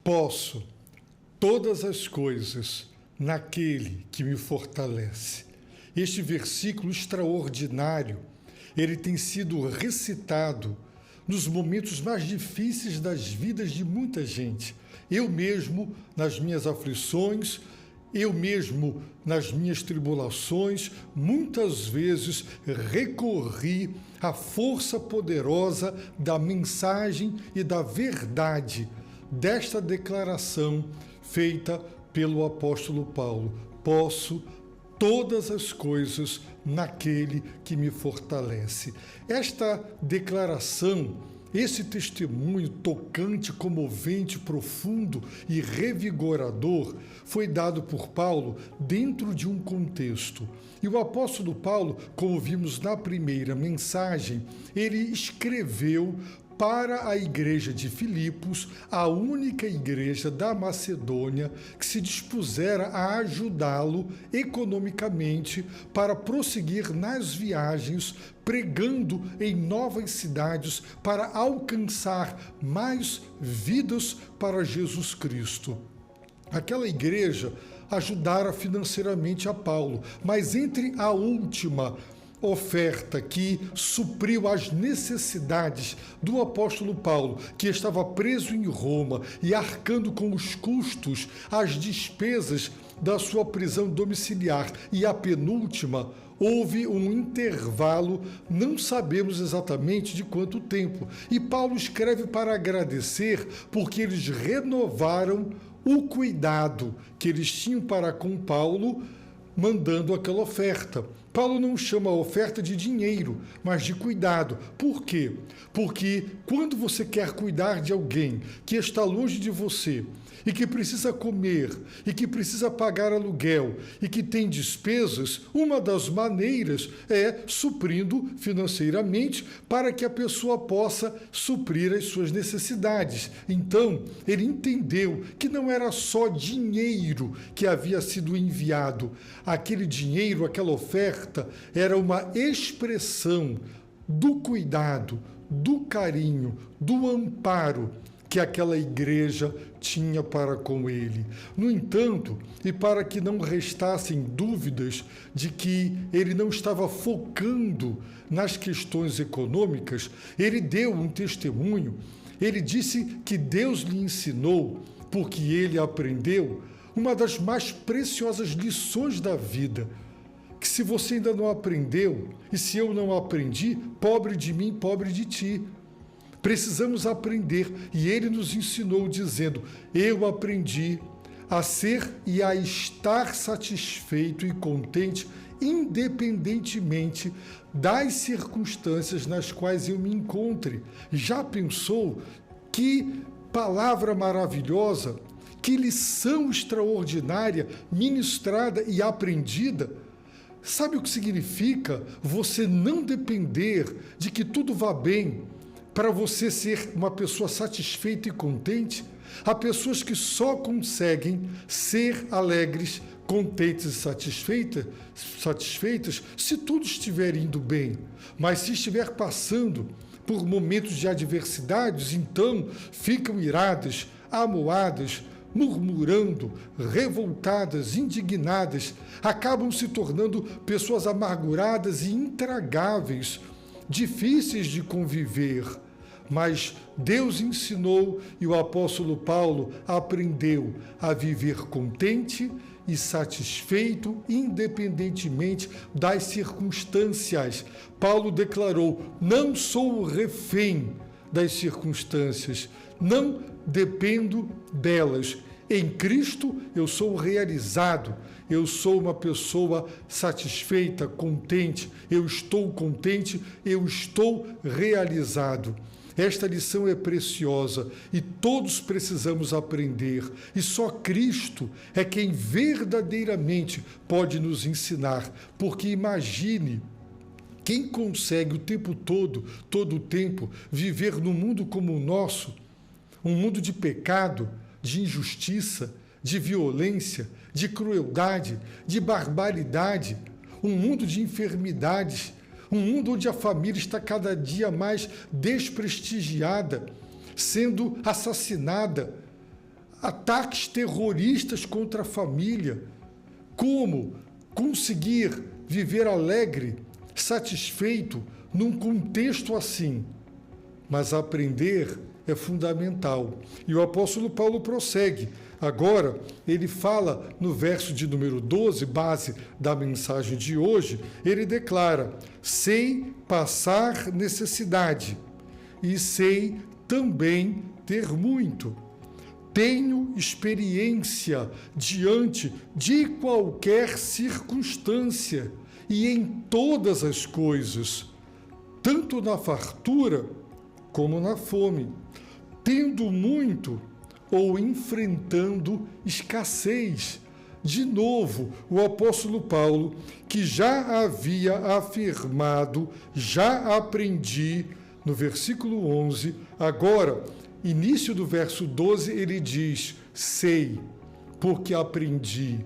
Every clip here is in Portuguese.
Posso todas as coisas naquele que me fortalece. Este versículo extraordinário, ele tem sido recitado nos momentos mais difíceis das vidas de muita gente. Eu mesmo, nas minhas aflições, eu mesmo, nas minhas tribulações, muitas vezes recorri à força poderosa da mensagem e da verdade desta declaração feita pelo apóstolo Paulo. Posso todas as coisas naquele que me fortalece. Esta declaração, esse testemunho tocante, comovente, profundo e revigorador foi dado por Paulo dentro de um contexto. E o apóstolo Paulo, como vimos na primeira mensagem, ele escreveu para a igreja de Filipos, a única igreja da Macedônia que se dispusera a ajudá-lo economicamente para prosseguir nas viagens, pregando em novas cidades para alcançar mais vidas para Jesus Cristo. Aquela igreja ajudara financeiramente a Paulo, mas entre a última oferta que supriu as necessidades do apóstolo Paulo, que estava preso em Roma e arcando com os custos, as despesas da sua prisão domiciliar, e a penúltima, houve um intervalo, não sabemos exatamente de quanto tempo. E Paulo escreve para agradecer porque eles renovaram o cuidado que eles tinham para com Paulo, mandando aquela oferta. Paulo não chama a oferta de dinheiro, mas de cuidado. Por quê? Porque quando você quer cuidar de alguém que está longe de você e que precisa comer e que precisa pagar aluguel e que tem despesas, uma das maneiras é suprindo financeiramente para que a pessoa possa suprir as suas necessidades. Então, ele entendeu que não era só dinheiro que havia sido enviado. Aquele dinheiro, aquela oferta, era uma expressão do cuidado, do carinho, do amparo que aquela igreja tinha para com ele. No entanto, e para que não restassem dúvidas de que ele não estava focando nas questões econômicas, ele deu um testemunho. Ele disse que Deus lhe ensinou, porque ele aprendeu, uma das mais preciosas lições da vida, que se você ainda não aprendeu, e se eu não aprendi, pobre de mim, pobre de ti. Precisamos aprender, e ele nos ensinou dizendo: eu aprendi a ser e a estar satisfeito e contente, independentemente das circunstâncias nas quais eu me encontre. Já pensou que palavra maravilhosa, que lição extraordinária, ministrada e aprendida? Sabe o que significa você não depender de que tudo vá bem para você ser uma pessoa satisfeita e contente? Há pessoas que só conseguem ser alegres, contentes e satisfeitas se tudo estiver indo bem. Mas se estiver passando por momentos de adversidades, então ficam iradas, amuadas, murmurando, revoltadas, indignadas, acabam se tornando pessoas amarguradas e intragáveis, difíceis de conviver. Mas Deus ensinou e o apóstolo Paulo aprendeu a viver contente e satisfeito, independentemente das circunstâncias. Paulo declarou: não sou refém das circunstâncias, não dependo delas. Em Cristo eu sou realizado, eu sou uma pessoa satisfeita, contente, eu estou contente, eu estou realizado. Esta lição é preciosa e todos precisamos aprender, e só Cristo é quem verdadeiramente pode nos ensinar, porque imagine quem consegue o tempo todo o tempo, viver num mundo como o nosso, um mundo de pecado, de injustiça, de violência, de crueldade, de barbaridade, um mundo de enfermidades, um mundo onde a família está cada dia mais desprestigiada, sendo assassinada, ataques terroristas contra a família. Como conseguir viver alegre, satisfeito, num contexto assim? Mas aprender é fundamental. E o apóstolo Paulo prossegue. Agora, ele fala no verso de número 12, base da mensagem de hoje, ele declara: sei passar necessidade e sei também ter muito. Tenho experiência diante de qualquer circunstância e em todas as coisas, tanto na fartura como na fome, tendo muito ou enfrentando escassez. De novo, o apóstolo Paulo, que já havia afirmado, já aprendi, no versículo 11, agora, início do verso 12, ele diz: sei, porque aprendi,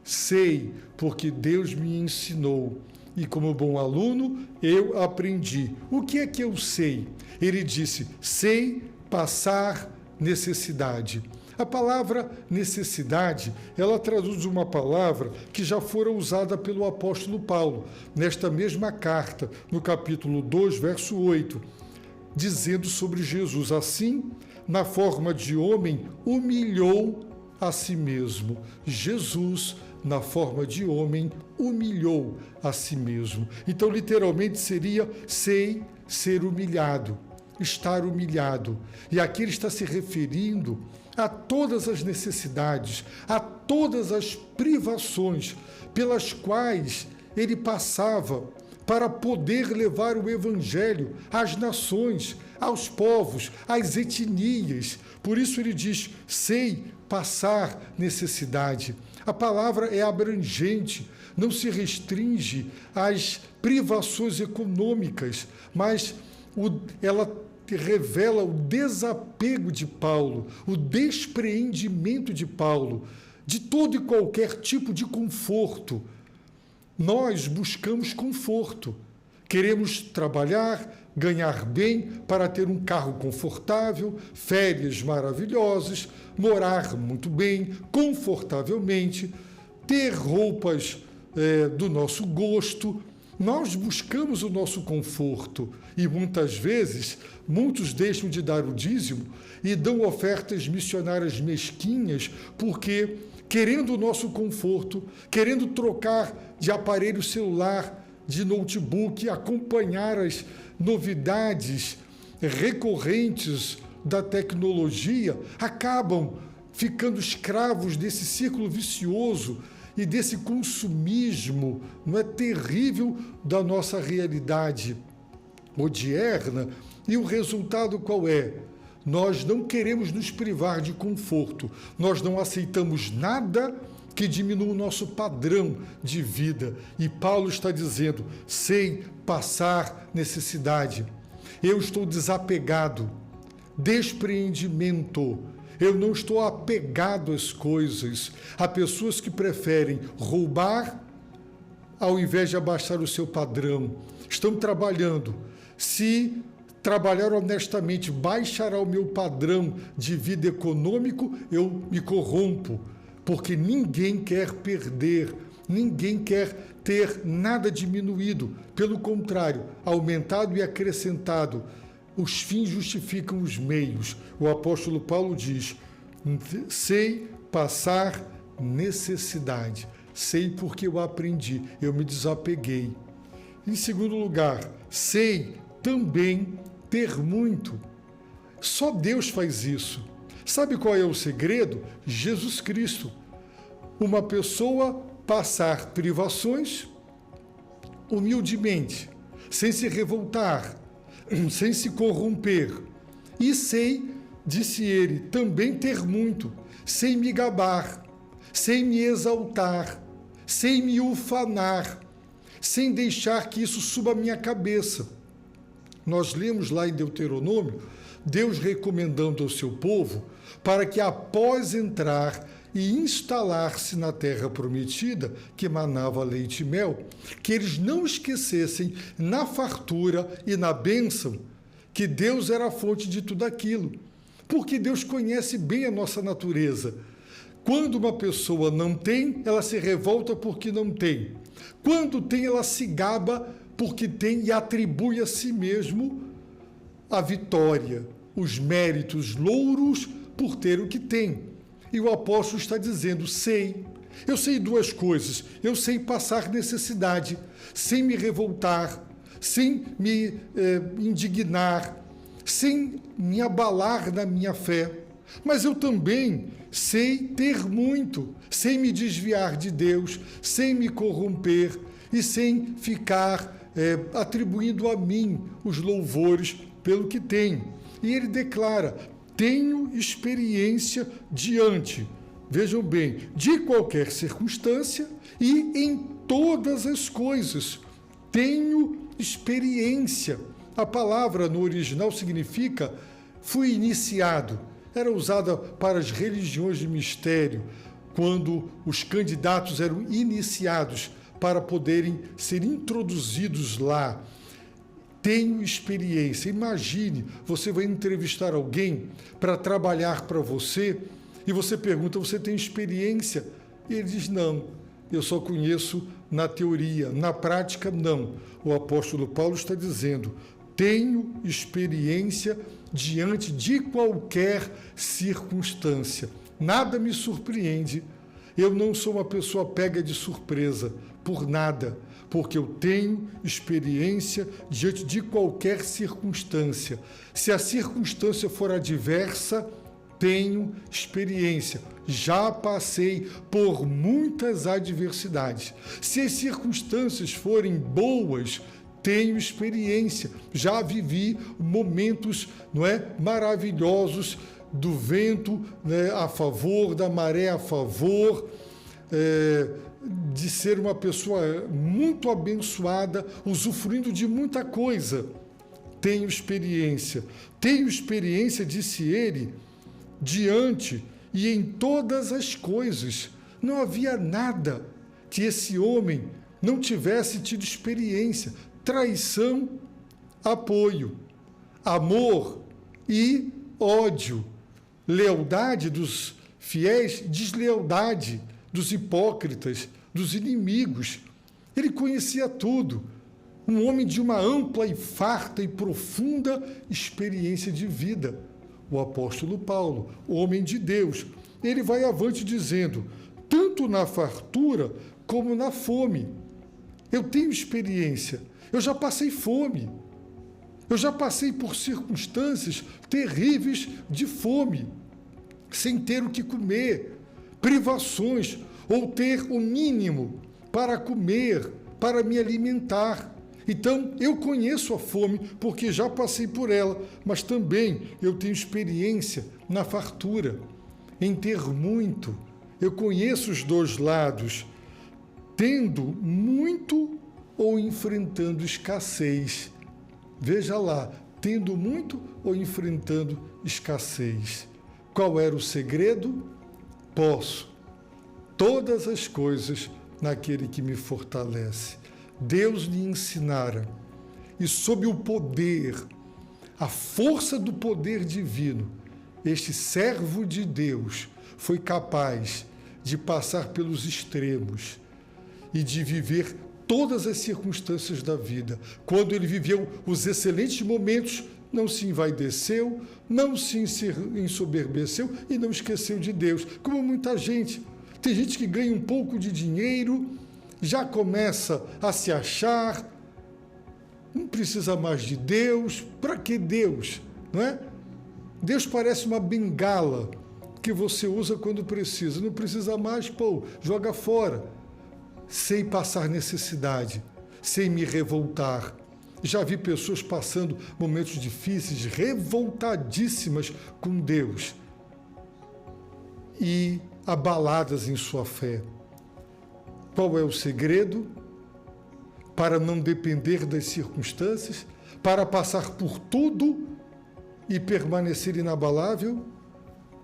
sei, porque Deus me ensinou, e como bom aluno, eu aprendi. O que é que eu sei? Ele disse: sei passar necessidade. A palavra necessidade, ela traduz uma palavra que já fora usada pelo apóstolo Paulo, nesta mesma carta, no capítulo 2, verso 8, dizendo sobre Jesus: assim, na forma de homem, humilhou a si mesmo. Jesus, na forma de homem, humilhou a si mesmo. Então, literalmente, seria sei ser humilhado, estar humilhado. E aqui ele está se referindo a todas as necessidades, a todas as privações pelas quais ele passava para poder levar o evangelho às nações, aos povos, às etnias. Por isso ele diz: sei passar necessidade. A palavra é abrangente, não se restringe às privações econômicas, mas ela revela o desapego de Paulo, o despreendimento de Paulo de todo e qualquer tipo de conforto. Nós buscamos conforto, queremos trabalhar, ganhar bem para ter um carro confortável, férias maravilhosas, morar muito bem, confortavelmente, ter roupas do nosso gosto. Nós buscamos o nosso conforto e muitas vezes muitos deixam de dar o dízimo e dão ofertas missionárias mesquinhas porque, querendo o nosso conforto, querendo trocar de aparelho celular, de notebook, acompanhar as novidades recorrentes da tecnologia, acabam ficando escravos desse círculo vicioso e desse consumismo, não é, terrível da nossa realidade odierna. E o resultado qual é? Nós não queremos nos privar de conforto, nós não aceitamos nada que diminua o nosso padrão de vida. E Paulo está dizendo: sei passar necessidade, eu estou desapegado, despreendimento. Eu não estou apegado às coisas. Há pessoas que preferem roubar ao invés de abaixar o seu padrão. Estão trabalhando. Se trabalhar honestamente baixará o meu padrão de vida econômico, eu me corrompo. Porque ninguém quer perder, ninguém quer ter nada diminuído. Pelo contrário, aumentado e acrescentado. Os fins justificam os meios. O apóstolo Paulo diz: sei passar necessidade. Sei porque eu aprendi, eu me desapeguei. Em segundo lugar, sei também ter muito. Só Deus faz isso. Sabe qual é o segredo? Jesus Cristo. Uma pessoa passar privações humildemente, sem se revoltar, sem se corromper. E sei, disse ele, também ter muito, sem me gabar, sem me exaltar, sem me ufanar, sem deixar que isso suba a minha cabeça. Nós lemos lá em Deuteronômio, Deus recomendando ao seu povo para que após entrar e instalar-se na terra prometida, que manava leite e mel, que eles não esquecessem na fartura e na bênção que Deus era a fonte de tudo aquilo. Porque Deus conhece bem a nossa natureza. Quando uma pessoa não tem, ela se revolta porque não tem. Quando tem, ela se gaba porque tem e atribui a si mesmo a vitória, os méritos, louros por ter o que tem. E o apóstolo está dizendo, eu sei duas coisas, eu sei passar necessidade, sem me revoltar, sem me indignar, sem me abalar na minha fé. Mas eu também sei ter muito, sem me desviar de Deus, sem me corromper e sem ficar atribuindo a mim os louvores pelo que tenho. E ele declara, tenho experiência diante, vejam bem, de qualquer circunstância e em todas as coisas. Tenho experiência. A palavra no original significa fui iniciado. Era usada para as religiões de mistério, quando os candidatos eram iniciados para poderem ser introduzidos lá. Tenho experiência. Imagine, você vai entrevistar alguém para trabalhar para você e você pergunta, você tem experiência? E ele diz, não, eu só conheço na teoria, na prática, não. O apóstolo Paulo está dizendo, tenho experiência diante de qualquer circunstância. Nada me surpreende. Eu não sou uma pessoa pega de surpresa por nada, porque eu tenho experiência diante de qualquer circunstância. Se a circunstância for adversa, tenho experiência. Já passei por muitas adversidades. Se as circunstâncias forem boas, tenho experiência. Já vivi momentos, maravilhosos, do vento a favor, da maré a favor, de ser uma pessoa muito abençoada, usufruindo de muita coisa. Tenho experiência. Tenho experiência, disse ele, diante e em todas as coisas. Não havia nada que esse homem não tivesse tido experiência. Traição, apoio, amor e ódio, lealdade dos fiéis, deslealdade dos hipócritas, dos inimigos. Ele conhecia tudo. Um homem de uma ampla e farta e profunda experiência de vida. O apóstolo Paulo, homem de Deus, ele vai avante dizendo, tanto na fartura como na fome. Eu tenho experiência, eu já passei fome, eu já passei por circunstâncias terríveis de fome, sem ter o que comer, privações, ou ter o mínimo para comer, para me alimentar. Então, eu conheço a fome porque já passei por ela, mas também eu tenho experiência na fartura, em ter muito. Eu conheço os dois lados, tendo muito ou enfrentando escassez. Veja lá, tendo muito ou enfrentando escassez. Qual era o segredo? Posso todas as coisas naquele que me fortalece. Deus lhe ensinara, e sob o poder, a força do poder divino, este servo de Deus foi capaz de passar pelos extremos e de viver todas as circunstâncias da vida. Quando ele viveu os excelentes momentos, não se envaideceu, não se ensoberbeceu e não esqueceu de Deus, como muita gente. Tem gente que ganha um pouco de dinheiro, já começa a se achar, não precisa mais de Deus. Para que Deus? Não é? Deus parece uma bengala que você usa quando precisa. Não precisa mais, joga fora. Sem passar necessidade, sem me revoltar. Já vi pessoas passando momentos difíceis, revoltadíssimas com Deus e abaladas em sua fé. Qual é o segredo? Para não depender das circunstâncias, para passar por tudo e permanecer inabalável?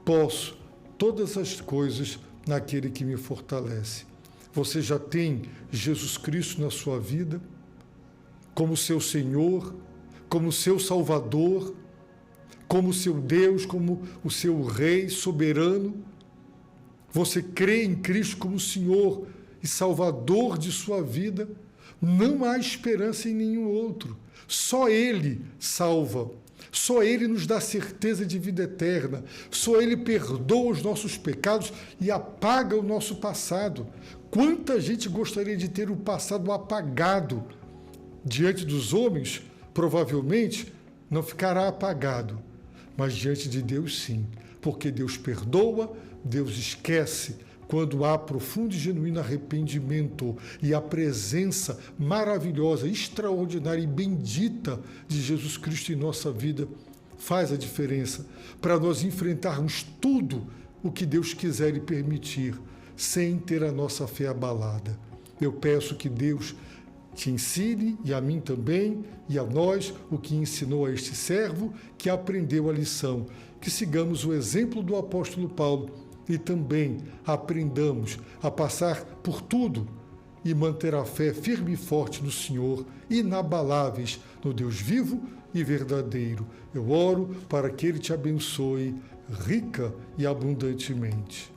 Posso todas as coisas naquele que me fortalece. Você já tem Jesus Cristo na sua vida, como seu Senhor, como seu Salvador, como seu Deus, como o seu Rei soberano. Você crê em Cristo como Senhor e Salvador de sua vida. Não há esperança em nenhum outro. Só Ele salva. Só Ele nos dá certeza de vida eterna. Só Ele perdoa os nossos pecados e apaga o nosso passado. Quanta gente gostaria de ter o passado apagado? Diante dos homens, provavelmente, não ficará apagado. Mas diante de Deus, sim. Porque Deus perdoa, Deus esquece, quando há profundo e genuíno arrependimento e a presença maravilhosa, extraordinária e bendita de Jesus Cristo em nossa vida faz a diferença para nós enfrentarmos tudo o que Deus quiser e permitir, sem ter a nossa fé abalada. Eu peço que Deus te ensine, e a mim também, e a nós, o que ensinou a este servo, que aprendeu a lição, que sigamos o exemplo do apóstolo Paulo, e também aprendamos a passar por tudo e manter a fé firme e forte no Senhor, inabaláveis no Deus vivo e verdadeiro. Eu oro para que Ele te abençoe rica e abundantemente.